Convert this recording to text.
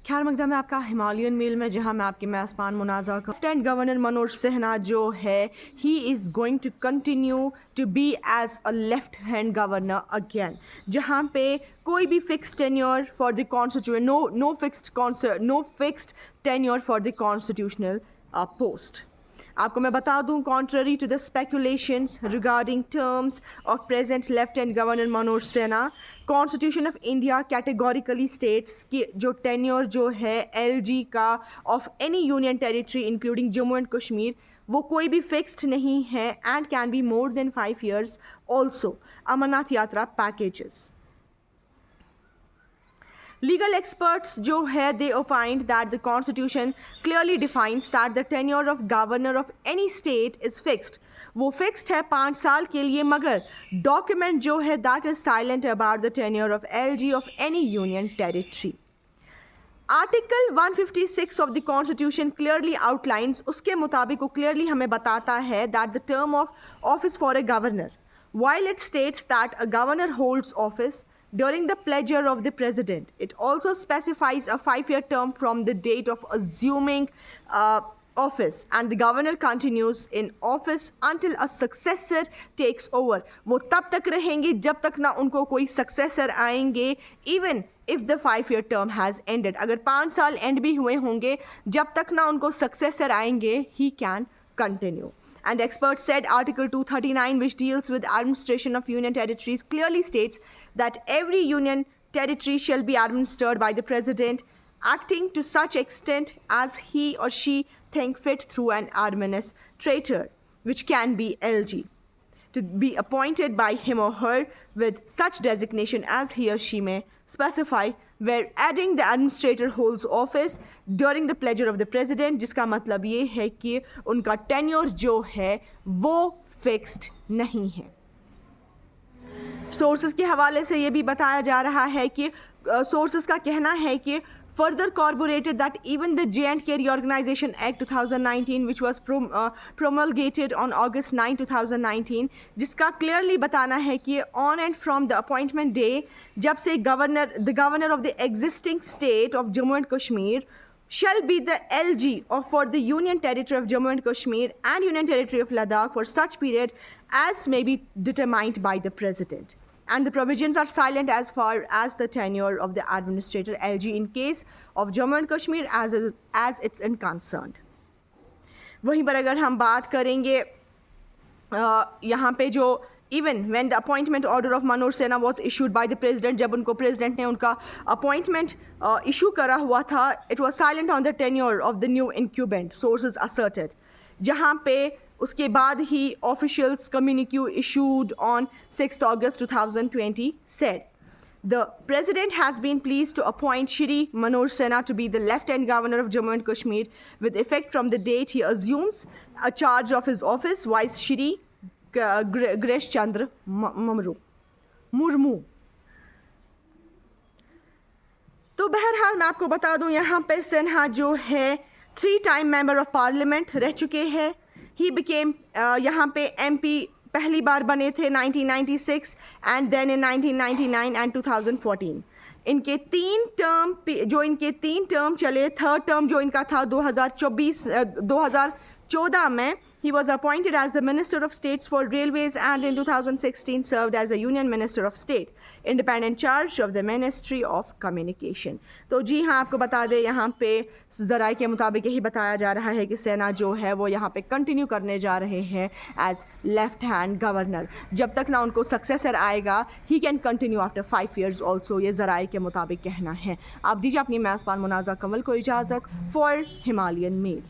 खैर मकदम है आपका हिमालयन मेल में, जहां मैं आपके मेज़बान मुनाज़ा का लेफ्टिनेंट गवर्नर मनोज सिन्हा जो है he is going to continue to be as a left hand governor again, जहां पे कोई भी fix tenure for the constitution, no fixed tenure for the constitutional post. आपको मैं बता दूं, contrary to the speculations regarding terms of present lieutenant governor Manoj Sinha, constitution of India categorically states कि जो टेन्योर जो है एलजी का of any union territory including Jammu and Kashmir वो कोई भी फिक्स्ड नहीं है and can be more than 5 years। Also Amarnath Yatra packages. Legal experts जो है they opined that the constitution clearly defines that the tenure of governor of any state is fixed। वो fixed है 5 साल के लिए, मगर document जो है that is silent about the tenure of LG of any union territory। Article 156 of the constitution clearly outlines, उसके मुताबिक वो क्लियरली हमें बताता है that the term of office for a governor, while it states that a governor holds office during the pleasure of the president, it also specifies a 5-year term from the date of assuming office and the governor continues in office until a successor takes over। वो तब तक रहेंगे जब तक ना उनको कोई successor आएंगे, even if the 5-year term has ended। अगर 5 साल एंड भी हुए होंगे, जब तक ना उनको successor आएंगे he can continue। And experts said Article 239, which deals with administration of union territories, clearly states that every union territory shall be administered by the president, acting to such extent as he or she think fit through an administrator, which can be LG, to be appointed by him or her with such designation as he or she may specify, where adding the administrator holds office during the pleasure of the president, जिसका मतलब ये है कि उनका tenure जो है वो fixed नहीं है। सोर्सेज के हवाले से ये भी बताया जा रहा है कि सोर्सेज का कहना है कि further corroborated that even the J&K Reorganization Act 2019, which was promulgated on August 9, 2019, जिसका clearly बताना है कि on and from the appointment day, जब से the governor of the existing state of Jammu and Kashmir shall be the LG for the Union Territory of Jammu and Kashmir and Union Territory of Ladakh for such period as may be determined by the President। And the provisions are silent as far as the tenure of the administrator LG in case of Jammu and Kashmir as it's concerned। वहीं पर अगर हम बात करेंगे यहाँ पे जो even when the appointment order of Manoj Sinha was issued by the president, जब उनको president ने उनका appointment issue करा हुआ था, it was silent on the tenure of the new incumbent, sources asserted। जहाँ पे उसके बाद ही officials communique issued on 6th August 2020 said the president has been pleased to appoint Shri Manoj Sinha to be the Lieutenant Governor of Jammu and Kashmir with effect from the date he assumes a charge of his office, vice Shri Gresh Chandra Murmu। तो बहरहाल मैं आपको बता दूं, यहाँ पे सिन्हा जो है 3-time member of parliament रह चुके हैं। ही बिकेम यहाँ पे MP पहली बार बने थे 1996 एंड देन इन 1999 एंड 2014। इनके 3 टर्म चले, थर्ड टर्म जो इनका था 2014 में he was appointed as the Minister of States for Railways and in 2016 served as the Union Minister of State, independent charge of the Ministry of Communication। तो जी हाँ, आपको बता दें यहाँ पे ज़राए के मुताबिक यही बताया जा रहा है कि सिन्हा जो है वो यहाँ पे कंटिन्यू करने जा रहे हैं एज लेफ्ट हैंड गवर्नर। जब तक ना उनको सक्सेसर आएगा he can continue after 5 years also, ये ज़राए के मुताबिक कहना है। आप दीजिए अपनी मेज़बान मुनाज़ा कमल को इजाज़त फॉर हिमालयन मेल।